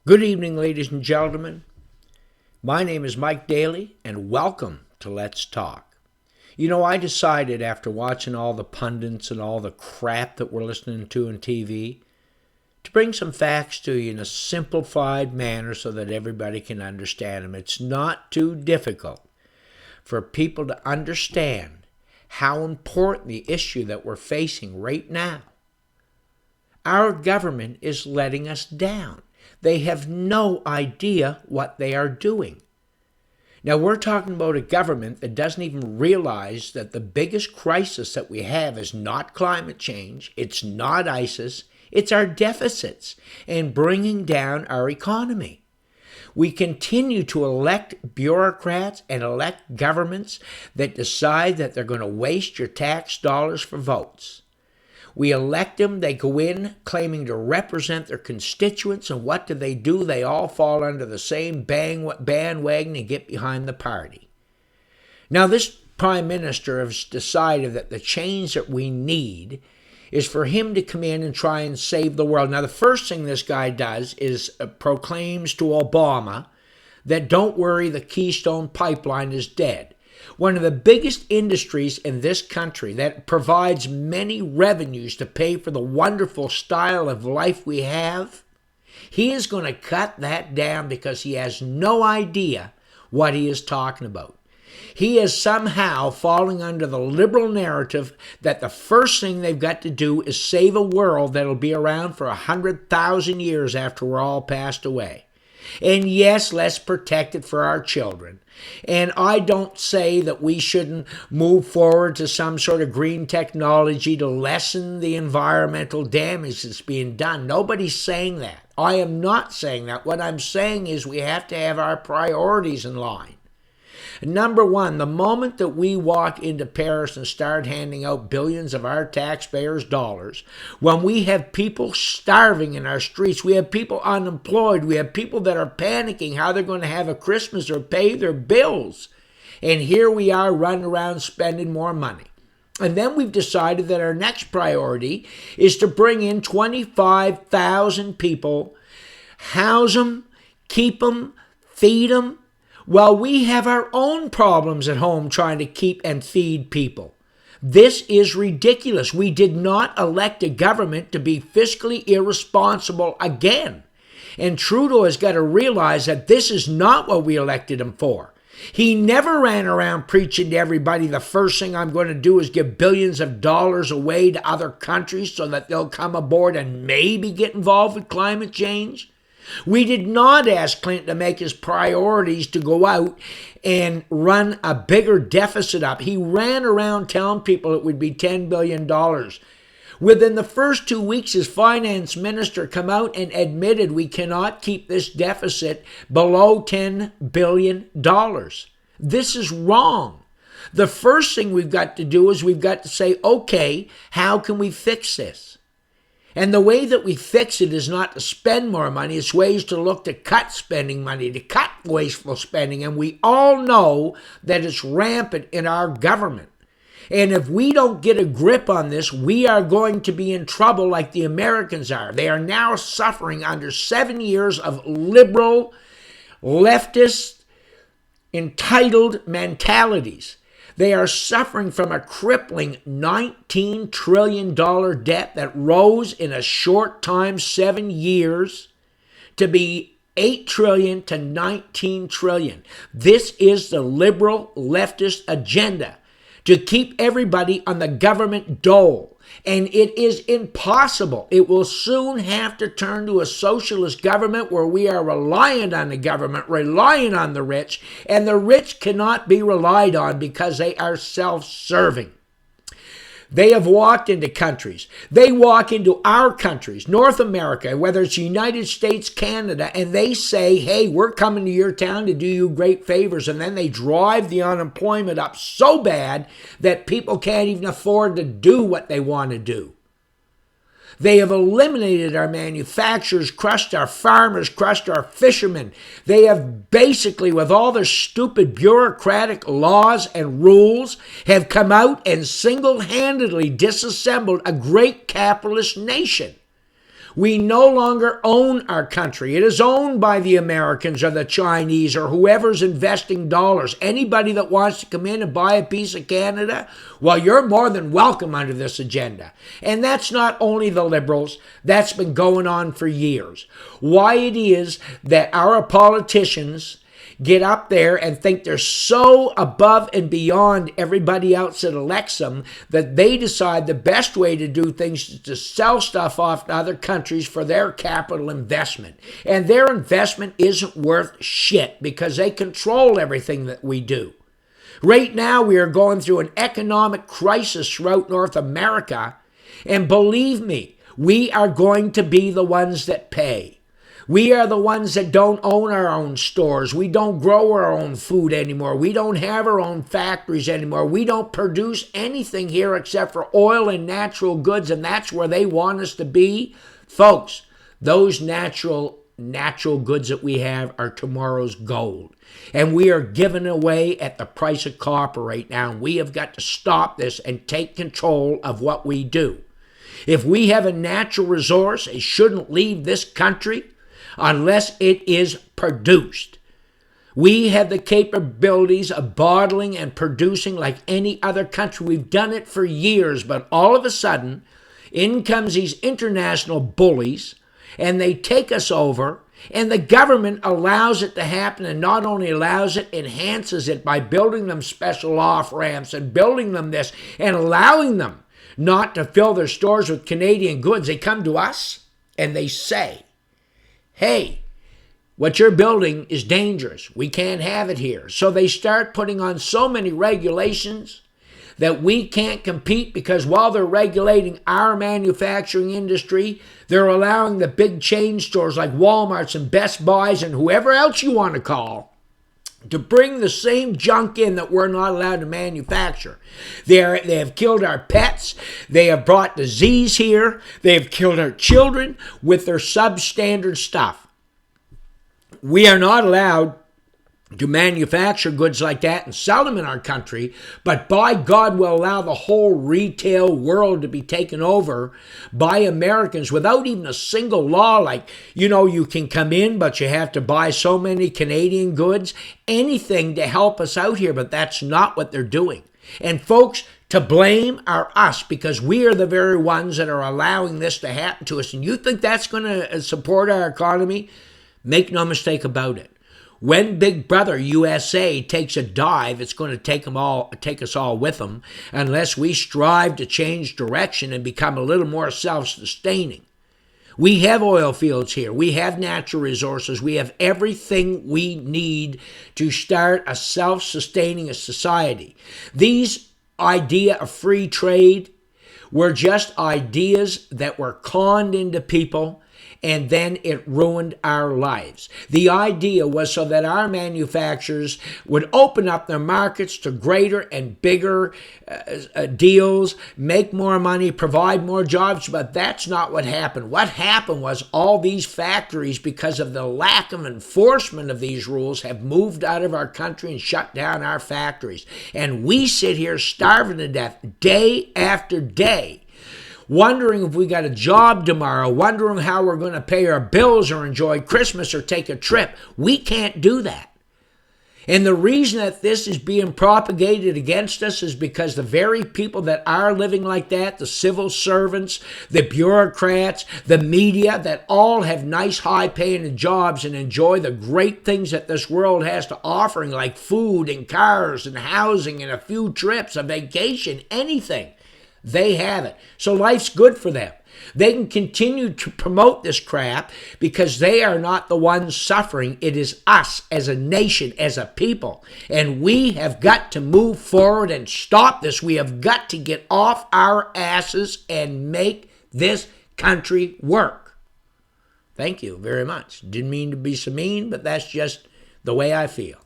Good evening, ladies and gentlemen. My name is Mike Daly, and welcome to Let's Talk. I decided after watching all the pundits and all the crap that we're listening to on TV to bring some facts to you in a simplified manner so that everybody can understand them. It's not too difficult for people to understand how important the issue that we're facing right now. Our government is letting us down. They have no idea what they are doing. Now, we're talking about a government that doesn't even realize that the biggest crisis that we have is not climate change, it's not ISIS, it's our deficits and bringing down our economy. We continue to elect bureaucrats and elect governments that decide that they're going to waste your tax dollars for votes. We elect them, they go in claiming to represent their constituents, and what do? They all fall under the same bandwagon and get behind the party. Now, this prime minister has decided that the change that we need is for him to come in and try and save the world. Now, the first thing this guy does is proclaims to Obama that don't worry, the Keystone Pipeline is dead. One of the biggest industries in this country that provides many revenues to pay for the wonderful style of life we have, he is going to cut that down because he has no idea what he is talking about. He is somehow falling under the liberal narrative that the first thing they've got to do is save a world that'll be around for 100,000 years after we're all passed away. And yes, let's protect it for our children. And I don't say that we shouldn't move forward to some sort of green technology to lessen the environmental damage that's being done. Nobody's saying that. I am not saying that. What I'm saying is we have to have our priorities in line. Number one, the moment that we walk into Paris and start handing out billions of our taxpayers' dollars, when we have people starving in our streets, we have people unemployed, we have people that are panicking how they're going to have a Christmas or pay their bills. And here we are running around spending more money. And then we've decided that our next priority is to bring in 25,000 people, house them, keep them, feed them, while we have our own problems at home trying to keep and feed people. This is ridiculous. We did not elect a government to be fiscally irresponsible again. And Trudeau has got to realize that this is not what we elected him for. He never ran around preaching to everybody, the first thing I'm going to do is give billions of dollars away to other countries so that they'll come aboard and maybe get involved with climate change. We did not ask Clinton to make his priorities to go out and run a bigger deficit up. He ran around telling people it would be $10 billion. Within the first 2 weeks, his finance minister came out and admitted we cannot keep this deficit below $10 billion. This is wrong. The first thing we've got to do is we've got to say, okay, how can we fix this? And the way that we fix it is not to spend more money. It's ways to look to cut spending money, to cut wasteful spending. And we all know that it's rampant in our government. And if we don't get a grip on this, we are going to be in trouble like the Americans are. They are now suffering under 7 years of liberal, leftist, entitled mentalities. They are suffering from a crippling $19 trillion debt that rose in a short time, 7 years, to be $8 trillion to $19 trillion. This is the liberal leftist agenda, to keep everybody on the government dole. And it is impossible. It will soon have to turn to a socialist government where we are reliant on the government, reliant on the rich, and the rich cannot be relied on because they are self-serving. They have walked into countries. They walk into our countries, North America, whether it's the United States, Canada, and they say, hey, we're coming to your town to do you great favors. And then they drive the unemployment up so bad that people can't even afford to do what they want to do. They have eliminated our manufacturers, crushed our farmers, crushed our fishermen. They have basically, with all their stupid bureaucratic laws and rules, have come out and single-handedly disassembled a great capitalist nation. We no longer own our country. It is owned by the Americans or the Chinese or whoever's investing dollars. Anybody that wants to come in and buy a piece of Canada, well, you're more than welcome under this agenda. And that's not only the Liberals. That's been going on for years. Why it is that our politicians get up there and think they're so above and beyond everybody else that elects them that they decide the best way to do things is to sell stuff off to other countries for their capital investment. And their investment isn't worth shit because they control everything that we do. Right now, we are going through an economic crisis throughout North America. And believe me, we are going to be the ones that pay. We are the ones that don't own our own stores. We don't grow our own food anymore. We don't have our own factories anymore. We don't produce anything here except for oil and natural goods, and that's where they want us to be. Folks, those natural goods that we have are tomorrow's gold. And we are giving away at the price of copper right now. And we have got to stop this and take control of what we do. If we have a natural resource, it shouldn't leave this country unless it is produced. We have the capabilities of bottling and producing like any other country. We've done it for years, but all of a sudden, in comes these international bullies, and they take us over, and the government allows it to happen, and not only allows it, enhances it by building them special off-ramps and building them this, and allowing them not to fill their stores with Canadian goods. They come to us, and they say, hey, what you're building is dangerous. We can't have it here. So they start putting on so many regulations that we can't compete because while they're regulating our manufacturing industry, they're allowing the big chain stores like Walmarts and Best Buys and whoever else you want to call to bring the same junk in that we're not allowed to manufacture. They have killed our pets. They have brought disease here. They have killed our children with their substandard stuff. We are not allowed to manufacture goods like that and sell them in our country, but by God will allow the whole retail world to be taken over by Americans without even a single law like, you can come in, but you have to buy so many Canadian goods, anything to help us out here, but that's not what they're doing. And folks, to blame are us because we are the very ones that are allowing this to happen to us. And you think that's going to support our economy? Make no mistake about it. When Big Brother USA takes a dive, it's going to take us all with them unless we strive to change direction and become a little more self-sustaining. We have oil fields here. We have natural resources. We have everything we need to start a self-sustaining society. These idea of free trade were just ideas that were conned into people, and then it ruined our lives. The idea was so that our manufacturers would open up their markets to greater and bigger deals, make more money, provide more jobs, but that's not what happened. What happened was all these factories, because of the lack of enforcement of these rules, have moved out of our country and shut down our factories. And we sit here starving to death day after day, wondering if we got a job tomorrow, wondering how we're going to pay our bills or enjoy Christmas or take a trip. We can't do that. And the reason that this is being propagated against us is because the very people that are living like that, the civil servants, the bureaucrats, the media, that all have nice high-paying jobs and enjoy the great things that this world has to offer, like food and cars and housing and a few trips, a vacation, anything. They have it. So life's good for them. They can continue to promote this crap because they are not the ones suffering. It is us as a nation, as a people. And we have got to move forward and stop this. We have got to get off our asses and make this country work. Thank you very much. Didn't mean to be so mean, but that's just the way I feel.